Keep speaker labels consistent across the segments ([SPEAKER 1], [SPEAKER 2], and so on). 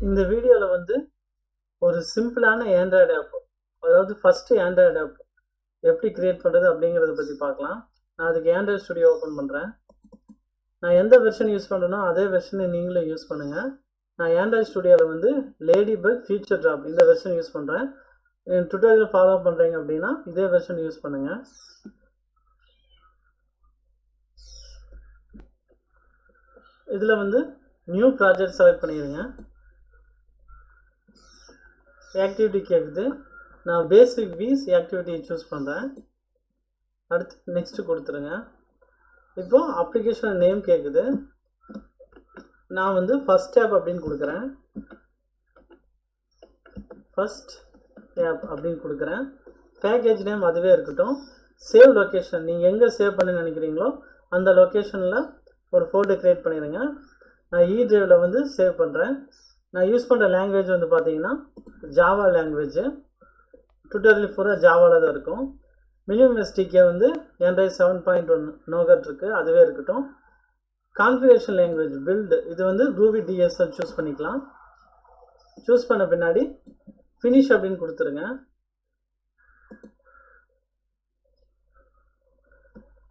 [SPEAKER 1] இந்த வீடியோவில் வந்து ஒரு சிம்பிளான ஆண்ட்ராய்டு ஆப், அதாவது ஃபஸ்ட்டு ஆண்ட்ராய்டு ஆப் எப்படி கிரியேட் பண்ணுறது அப்படிங்கிறத பற்றி பார்க்கலாம். நான் அதுக்கு ஆண்ட்ராய்டு ஸ்டுடியோ ஓப்பன் பண்ணுறேன். நான் எந்த வெர்ஷன் யூஸ் பண்ணுறேனோ அதே வெர்ஷனை நீங்களும் யூஸ் பண்ணுங்கள். நான் ஆண்ட்ராய்டு ஸ்டுடியோவில் வந்து லேடிபக் ஃபியூச்சர் ட்ராப் இந்த வெர்ஷன் யூஸ் பண்ணுறேன். டுட்டோரியல் ஃபாலோ பண்ணுறீங்க அப்படின்னா இதே வெர்ஷன் யூஸ் பண்ணுங்கள். இதில் வந்து நியூ ப்ராஜெக்ட் செலக்ட் பண்ணிடுங்க. ஆக்டிவிட்டி கேட்குது, நான் பேசிக் வீஸ் ஆக்டிவிட்டியை சூஸ் பண்ணுறேன். அடுத்து நெக்ஸ்ட்டு கொடுத்துருங்க. இப்போது அப்ளிகேஷன் நேம் கேட்குது, நான் வந்து ஃபஸ்ட் ஆப் அப்படின்னு கொடுக்குறேன். ஃபஸ்ட் ஆப் அப்படின்னு கொடுக்குறேன். பேக்கேஜ் நேம் அதுவே இருக்கட்டும். சேவ் லொக்கேஷன், நீங்கள் எங்கே சேவ் பண்ண நினைக்கிறீங்களோ அந்த லொக்கேஷனில் ஒரு ஃபோல்டர் க்ரியேட் பண்ணிடுங்க. நான் இ டிரைவில் வந்து சேவ் பண்ணுறேன். நான் யூஸ் பண்ணுற லாங்குவேஜ் வந்து பார்த்தீங்கன்னா ஜாவா லாங்குவேஜ். டுட்டோரியல் பூரா ஜாவாவில் தான் இருக்கும். மினிமம் எஸ்டிகே வந்து ஆண்ட்ராய்டு 7.1 நோகட் இருக்குது, அதுவே இருக்கட்டும். கான்ஃபிகரேஷன் லாங்குவேஜ் பில்டு, இது வந்து ரூபி டிஎஸ்எல் சூஸ் பண்ணிக்கலாம். சூஸ் பண்ண பின்னாடி ஃபினிஷ் அப்படின்னு கொடுத்துருங்க.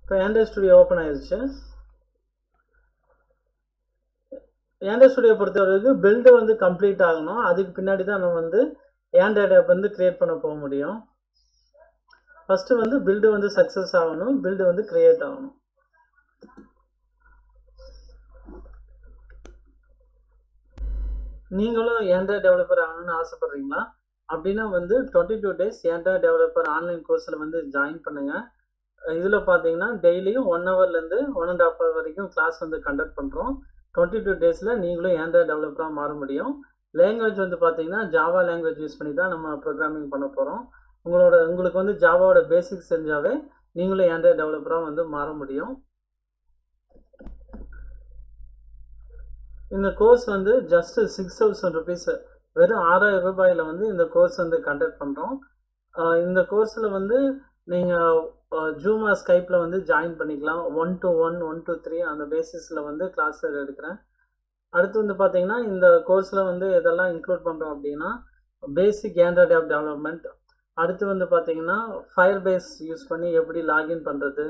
[SPEAKER 1] இப்போ ஆண்ட்ராய்டு ஸ்டுடியோ ஓப்பன் ஆயிடுச்சு. ஆண்ட்ராய்டு ஸ்டுடியோ பொறுத்தவரைக்கு பில்டு வந்து கம்ப்ளீட் ஆகணும். அதுக்கு பின்னாடி தான் நம்ம வந்து ஆண்ட்ராய்டு ஆப் வந்து கிரியேட் பண்ண போக முடியும். ஃபஸ்ட்டு வந்து பில்டு வந்து சக்ஸஸ் ஆகணும், பில்டு வந்து கிரியேட் ஆகணும். நீங்களும் ஆண்ட்ராய்டு டெவலப்பர் ஆகணும்னு ஆசைப்படுறீங்களா? அப்படின்னா வந்து 22 days ஆண்ட்ராய்டு டெவலப்பர் ஆன்லைன் கோர்ஸில் வந்து ஜாயின் பண்ணுங்கள். இதில் பார்த்தீங்கன்னா டெய்லியும் 1 ஹவர்லேருந்து 1.5 hour வரைக்கும் கிளாஸ் வந்து கண்டக்ட் பண்ணுறோம். 22 daysல நீங்களும் ஆண்ட்ராய்டு டெவலப்பராக மாற முடியும். லாங்குவேஜ் வந்து பார்த்தீங்கன்னா ஜாவா லாங்குவேஜ் யூஸ் பண்ணி தான் நம்ம ப்ரோக்ராமிங் பண்ண போகிறோம். உங்களுக்கு வந்து ஜாவாவோட பேசிக்ஸ் தெரிஞ்சாவே நீங்களும் ஆண்ட்ராய்டு டெவலப்பராக வந்து மாற முடியும். இந்த கோர்ஸ் வந்து ஜஸ்ட் 6,000 rupees, வெறும் 6,000 ரூபாயில் வந்து இந்த கோர்ஸ் வந்து கண்டக்ட் பண்ணுறோம். இந்த கோர்ஸில் வந்து நீங்கள் ஜூமா ஸ்கைப்பில் வந்து ஜாயின் பண்ணிக்கலாம். 1-to-1, 1-to-3 அந்த பேசிஸில் வந்து கிளாஸ் எடுக்கிறேன். அடுத்து வந்து பார்த்தீங்கன்னா இந்த கோர்ஸில் வந்து எதெல்லாம் இன்க்ளூட் பண்ணுறோம் அப்படின்னா பேசிக் ஆண்ட்ராய்டு ஆப் டெவலப்மெண்ட், அடுத்து வந்து பார்த்தீங்கன்னா ஃபயர்பேஸ் யூஸ் பண்ணி எப்படி லாகின் பண்ணுறது,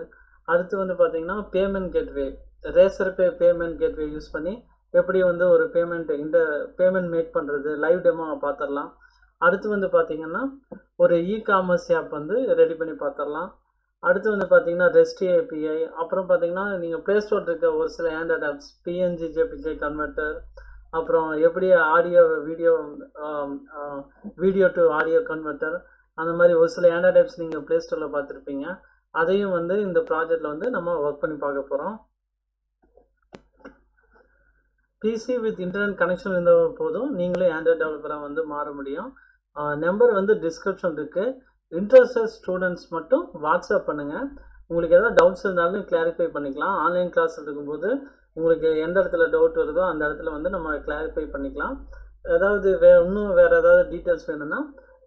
[SPEAKER 1] அடுத்து வந்து பார்த்தீங்கன்னா payment gateway, Razorpay payment gateway use பண்ணி எப்படி வந்து ஒரு இந்த பேமெண்ட் மேக் பண்ணுறது, லைவ் டெமோ பார்த்துடலாம். அடுத்து வந்து பார்த்தீங்கன்னா ஒரு இ-காமர்ஸ் ஆப் வந்து ரெடி பண்ணி பார்த்துடலாம். அடுத்து வந்து பார்த்தீங்கன்னா ரெஸ்ட் ஏபிஐ, அப்புறம் பார்த்தீங்கன்னா நீங்கள் ப்ளே ஸ்டோர் இருக்க ஒரு சில Android apps PNG JPJ converter, அப்புறம் எப்படி வீடியோ டு ஆடியோ கன்வெர்ட்டர், அந்த மாதிரி ஒரு சில ஆண்ட்ராய்டு ஆப்ஸ் நீங்கள் ப்ளே ஸ்டோரில் பார்த்துருப்பீங்க. அதையும் வந்து இந்த ப்ராஜெக்டில் வந்து நம்ம ஒர்க் பண்ணி பார்க்க போகிறோம். பிசி வித் இன்டர்நெட் கனெக்ஷன் இருந்தால் போதும், நீங்களே ஆண்ட்ராய்டு டெவலப்பராக வந்து மாற முடியும். நம்பர் வந்து டிஸ்கிரிப்ஷன் இருக்குது. இன்ட்ரெஸ்டட் ஸ்டூடெண்ட்ஸ் மட்டும் வாட்ஸ்அப் பண்ணுங்கள். உங்களுக்கு எதாவது டவுட்ஸ் இருந்தாலும் கிளாரிஃபை பண்ணிக்கலாம். ஆன்லைன் கிளாஸ் இருக்கும்போது உங்களுக்கு எந்த இடத்துல டவுட் வருதோ அந்த இடத்துல வந்து நம்ம கிளாரிஃபை பண்ணிக்கலாம். ஏதாவது இன்னும் வேறு ஏதாவது டீட்டெயில்ஸ் வேணும்னா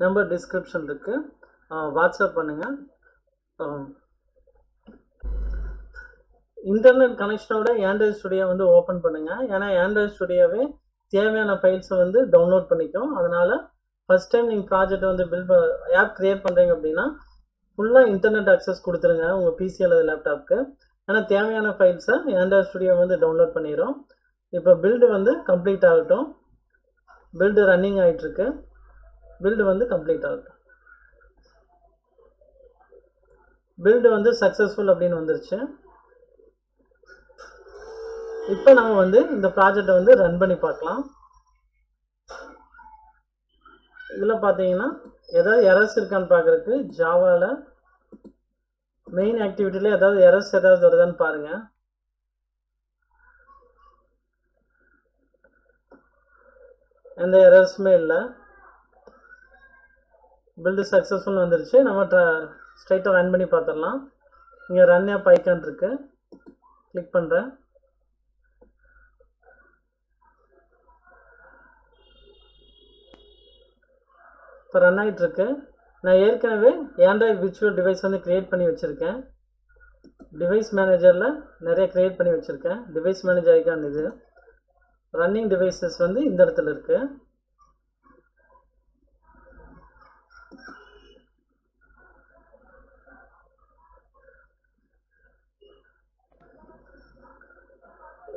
[SPEAKER 1] நம்பர் டிஸ்கிரிப்ஷன் இருக்குது, வாட்ஸ்அப் பண்ணுங்கள். இன்டர்நெட் கனெக்ஷனோட ஆண்ட்ராய்டு ஸ்டுடியோ வந்து ஓப்பன் பண்ணுங்கள். ஏன்னா ஆண்ட்ராய்டு ஸ்டுடியோவே தேவையான ஃபைல்ஸை வந்து டவுன்லோட் பண்ணிக்கும். அதனால் ஃபஸ்ட் டைம் நீங்கள் ப்ராஜெக்டை வந்து ஆப் க்ரியேட் பண்ணுறீங்க அப்படின்னா ஃபுல்லாக இன்டர்நெட் அக்சஸ் கொடுத்துருங்க உங்கள் பிசி அல்லது லேப்டாப்க்கு. ஏன்னா தேவையான ஃபைல்ஸை ஆண்ட்ராய்டு ஸ்டுடியோ வந்து டவுன்லோட் பண்ணிடும். இப்போ பில்டு வந்து கம்ப்ளீட் ஆகட்டும். பில்டு ரன்னிங் ஆகிட்டுருக்கு. பில்டு வந்து கம்ப்ளீட் ஆகட்டும். பில்டு வந்து சக்ஸஸ்ஃபுல் அப்படின்னு வந்துருச்சு. இப்போ நம்ம வந்து இந்த ப்ராஜெக்டை வந்து ரன் பண்ணி பார்க்கலாம். இதில் பார்த்தீங்கன்னா ஏதாவது எரர்ஸ் இருக்கான்னு பார்க்குறதுக்கு ஜாவாவில் மெயின் ஆக்டிவிட்டியில் ஏதாவது எரர்ஸ் ஏதாவது வருதான்னு பாருங்கள். எந்த எரர்ஸுமே இல்லை. பில்டு சக்ஸஸ்ஃபுல் வந்துருச்சு. நம்ம ஸ்ட்ரைட்டாக ரன் பண்ணி பார்த்துடலாம். இங்கே ரன் ஆப் ஐக்கான் இருக்குது, கிளிக் பண்ணுறேன். இப்போ ரன் ஆகிட்டுருக்கு. நான் ஏற்கனவே ஆண்ட்ராய்டு விர்ச்சுவல் டிவைஸ் வந்து க்ரியேட் பண்ணி வச்சுருக்கேன். டிவைஸ் மேனேஜரில் நிறைய க்ரியேட் பண்ணி வச்சுருக்கேன். டிவைஸ் மேனேஜர் ஐக்கான் இது. ரன்னிங் டிவைசஸ் வந்து இந்த இடத்துல இருக்குது.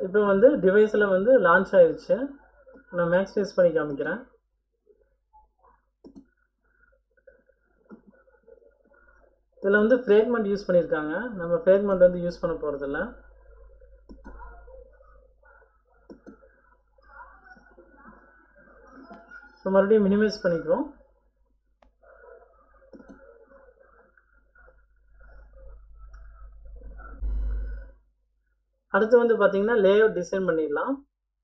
[SPEAKER 1] இப்போ வந்து டிவைஸில் வந்து லான்ச் ஆயிடுச்சு. நான் மேக்ஸிமைஸ் பண்ணி காமிக்கிறேன். இதில் வந்து ஃப்ரேக்மெண்ட் யூஸ் பண்ணியிருக்காங்க. நம்ம ஃப்ரேக்மெண்ட் வந்து யூஸ் பண்ண போகிறதில்ல. இப்போ மறுபடியும் மினிமைஸ் பண்ணிக்குவோம். அடுத்து வந்து பார்த்தீங்கன்னா லேஅவுட் டிசைன் பண்ணிடலாம்.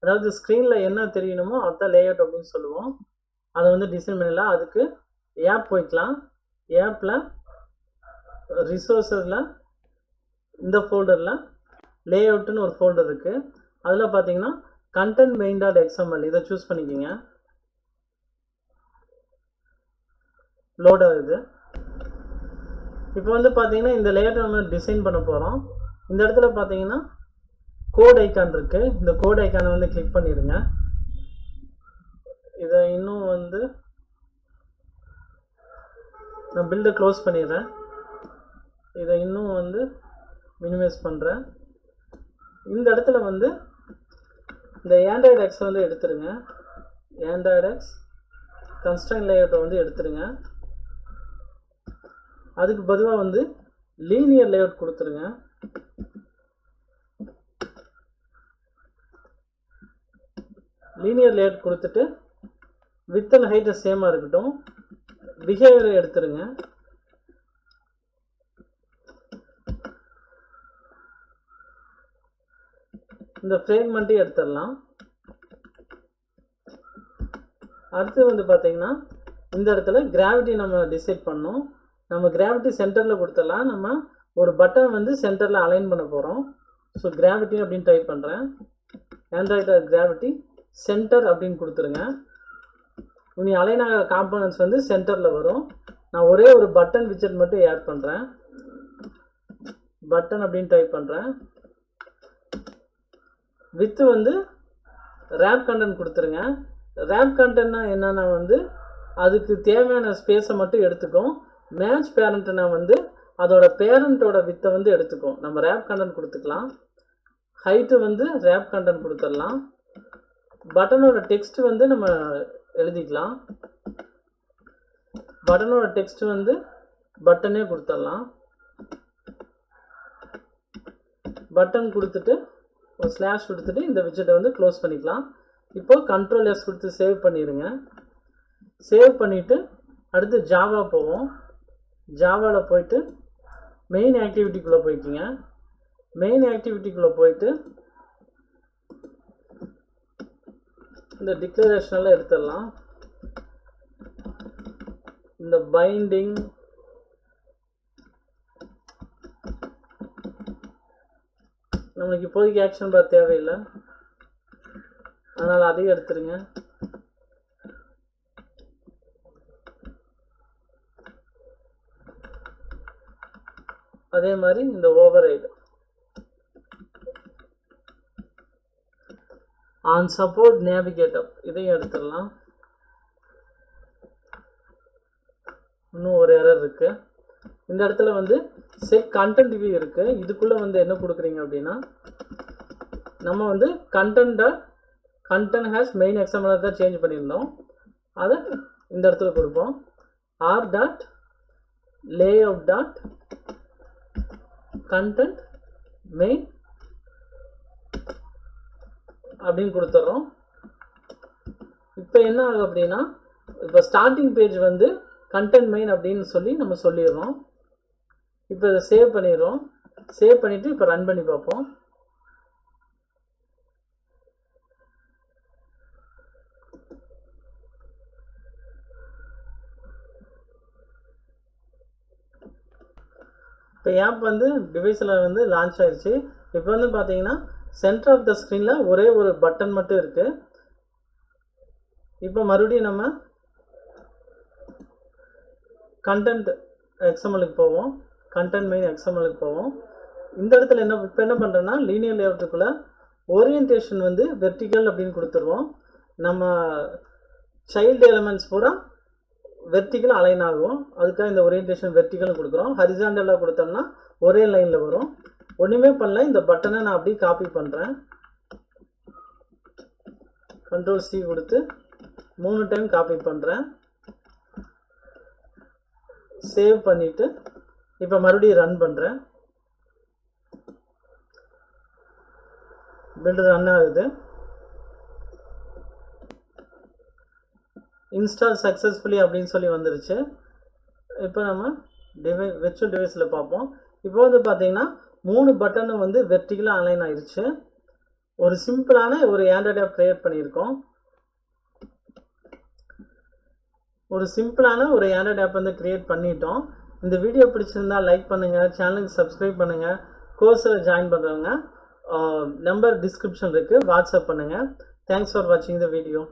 [SPEAKER 1] அதாவது ஸ்க்ரீனில் என்ன தெரியணுமோ அதுதான் லேஅவுட் அப்படின்னு சொல்லுவோம். அதை வந்து டிசைன் பண்ணிடலாம். அதுக்கு ஆப் போய்க்கலாம். ஆப்பில் ரிசோர்ஸஸில் இந்த ஃபோல்டரில் லேஅவுட்டுன்னு ஒரு ஃபோல்டர் இருக்குது. அதில் பார்த்தீங்கன்னா content main.xml இதை சூஸ் பண்ணிக்கோங்க. லோட் ஆகுது. இப்போ வந்து பார்த்தீங்கன்னா இந்த லேஅவுட்டை நம்ம டிசைன் பண்ண போகிறோம். இந்த இடத்துல பார்த்தீங்கன்னா கோட் ஐக்கான் இருக்குது. இந்த கோட் ஐக்கானை வந்து கிளிக் பண்ணிடுங்க. இதை இன்னும் வந்து நான் பில்டை க்ளோஸ் பண்ணிடுறேன். இதை இன்னும் வந்து மினிமைஸ் பண்ணுறேன். இந்த இடத்துல வந்து இந்த ஆண்ட்ராய்டு எக்ஸ் வந்து எடுத்துருங்க. ஆண்ட்ராய்டு எக்ஸ் கன்ஸ்ட்ரைன் லேஅவுட்டை வந்து எடுத்துருங்க. அதுக்கு பதிலாக வந்து லீனியர் லேஅவுட் கொடுத்துருங்க. லீனியர் லேஅவுட் கொடுத்துட்டு வித் அண்ட் ஹைட் சேமாக இருக்கட்டும். பிஹேவியரை எடுத்துருங்க. இந்த ஃப்ரேக்மெண்ட்டையும் எடுத்துடலாம். அடுத்து வந்து பார்த்தீங்கன்னா இந்த இடத்துல கிராவிட்டி நம்ம டிசைட் பண்ணோம். நம்ம கிராவிட்டி சென்டரில் கொடுத்துடலாம். நம்ம ஒரு பட்டன் வந்து சென்டரில் அலைன் பண்ண போகிறோம். ஸோ கிராவிட்டி அப்படின்னு டைப் பண்ணுறேன். ஆண்ட்ராய்டு கிராவிட்டி சென்டர் அப்படின்னு கொடுத்துருங்க. இனி அலைன் ஆகிற காம்பனன்ட்ஸ் வந்து சென்டரில் வரும். நான் ஒரே ஒரு பட்டன் விட்ஜெட் மட்டும் ஆட் பண்ணுறேன். பட்டன் அப்படின்னு டைப் பண்ணுறேன். வித்து வந்து ரேப் கண்டென்ட் கொடுத்துருங்க. ரேப் கண்டென்ட்னா என்னன்னா வந்து அதுக்கு தேவையான ஸ்பேஸை மட்டும் எடுத்துக்கும். மேட்ச் பேரண்ட்னா வந்து அதோட பேரண்ட்டோட வித்தை வந்து எடுத்துக்கும். நம்ம ரேப் கண்டென்ட் கொடுத்துக்கலாம். ஹைட்டு வந்து ரேப் கண்டென்ட் கொடுத்துடலாம். பட்டனோட டெக்ஸ்ட் வந்து நம்ம எழுதிக்கலாம். பட்டனோட டெக்ஸ்ட் வந்து பட்டனே கொடுத்துடலாம். பட்டன் கொடுத்துட்டு ஒரு ஸ்லாஷ் கொடுத்துட்டு இந்த விட்ஜெட்டை வந்து க்ளோஸ் பண்ணிக்கலாம். இப்போ கண்ட்ரோல் எஸ் கொடுத்து சேவ் பண்ணிடுங்க. சேவ் பண்ணிவிட்டு அடுத்து ஜாவா போவோம். ஜாவாவில் போயிட்டு மெயின் ஆக்டிவிட்டிக்குள்ளே போய்க்கிங்க. மெயின் ஆக்டிவிட்டிக்குள்ளே போயிட்டு இந்த டிக்ளரேஷனெல்லாம் எடுத்துடலாம். இந்த பைண்டிங் நம்மளுக்கு இப்போதைக்கு ஆக்ஷன் பார் தேவையில்லை, அதனால் அதையும் எடுத்துருங்க. அதே மாதிரி இந்த ஓவர்ரைடு ஆன் சப்போர்ட் நேவிகேட்டர் இதையும் எடுத்துடலாம். இன்னும் ஒரு எரர் இருக்குது. இந்த இடத்துல வந்து செட் கண்டென்ட் வியூ இருக்குது. இதுக்குள்ளே வந்து என்ன கொடுக்குறீங்க அப்படின்னா நம்ம வந்து கண்டென்ட் ஹேஸ் மெயின் எக்ஸாம்பிள் தான் சேஞ்ச் பண்ணியிருந்தோம். அதை இந்த இடத்துல கொடுப்போம். R dot layout dot content main அப்படின்னு கொடுத்துட்றோம். இப்போ என்ன ஆகும் அப்படின்னா இப்போ ஸ்டார்டிங் பேஜ் வந்து கண்டென்ட் மெயின் அப்படின்னு சொல்லி நம்ம சொல்லிடுறோம். இப்போ இதை சேவ் பண்ணிடுறோம். சேவ் பண்ணிவிட்டு இப்போ ரன் பண்ணி பார்ப்போம். இப்போ ஆப் வந்து டிவைஸில் வந்து லான்ச் ஆயிடுச்சு. இப்போ வந்து பார்த்தீங்கன்னா சென்டர் ஆஃப் த ஸ்க்ரீனில் ஒரே ஒரு பட்டன் மட்டும் இருக்குது. இப்போ மறுபடியும் நம்ம கண்டென்ட் எக்ஸ்எம்எலுக்கு போவோம். கண்டென்ட் மெயின் எக்ஸ்எம்எலுக்கு போவோம். இந்த இடத்துல இப்போ என்ன பண்ணுறேன்னா லீனியர் லேஅவுட்டுக்குள்ளே ஓரியன்டேஷன் வந்து வெர்டிக்கல் அப்படின்னு கொடுத்துருவோம். நம்ம சைல்டு எலிமெண்ட்ஸ் பூரா வெர்டிக்கல் அலைன் ஆகும். அதுக்காக இந்த ஓரியன்டேஷன் வெர்டிக்கல் கொடுக்குறோம். ஹரிசாண்டலாக கொடுத்தோம்னா ஒரே லைனில் வரும். ஒன்றுமே பண்ணல, இந்த பட்டனை நான் அப்படியே காப்பி பண்ணுறேன். Ctrl C கொடுத்து 3 டைம் காப்பி பண்ணுறேன். சேவ் பண்ணிவிட்டு இப்போ மறுபடியும் ரன் பண்ணுறேன். பில்டு ரன் ஆகுது. இன்ஸ்டால் சக்ஸஸ்ஃபுல்லி அப்படின்னு சொல்லி வந்துருச்சு. இப்போ நம்ம விர்ச்சுவல் டிவைஸில் பார்ப்போம். இப்போ வந்து பார்த்தீங்கன்னா 3 பட்டனும் வந்து வெர்டிக்கலாக அலைன் ஆயிடுச்சு. ஒரு சிம்பிளான ஒரு ஆண்ட்ராய்டு ஆப் கிரியேட் பண்ணியிருக்கோம். ஒரு சிம்பிளான ஒரு ஆண்ட்ராய்டு ஆப் வந்து கிரியேட் பண்ணிட்டோம். இந்த வீடியோ பிடிச்சிருந்தா லைக் பண்ணுங்கள், சேனலுக்கு சப்ஸ்கிரைப் பண்ணுங்கள். கோர்ஸில் ஜாயின் பண்ணுறவங்க நம்பர் டிஸ்கிரிப்ஷன் இருக்குது, வாட்ஸ்அப் பண்ணுங்கள். தேங்க்ஸ் ஃபார் வாட்சிங் த வீடியோ.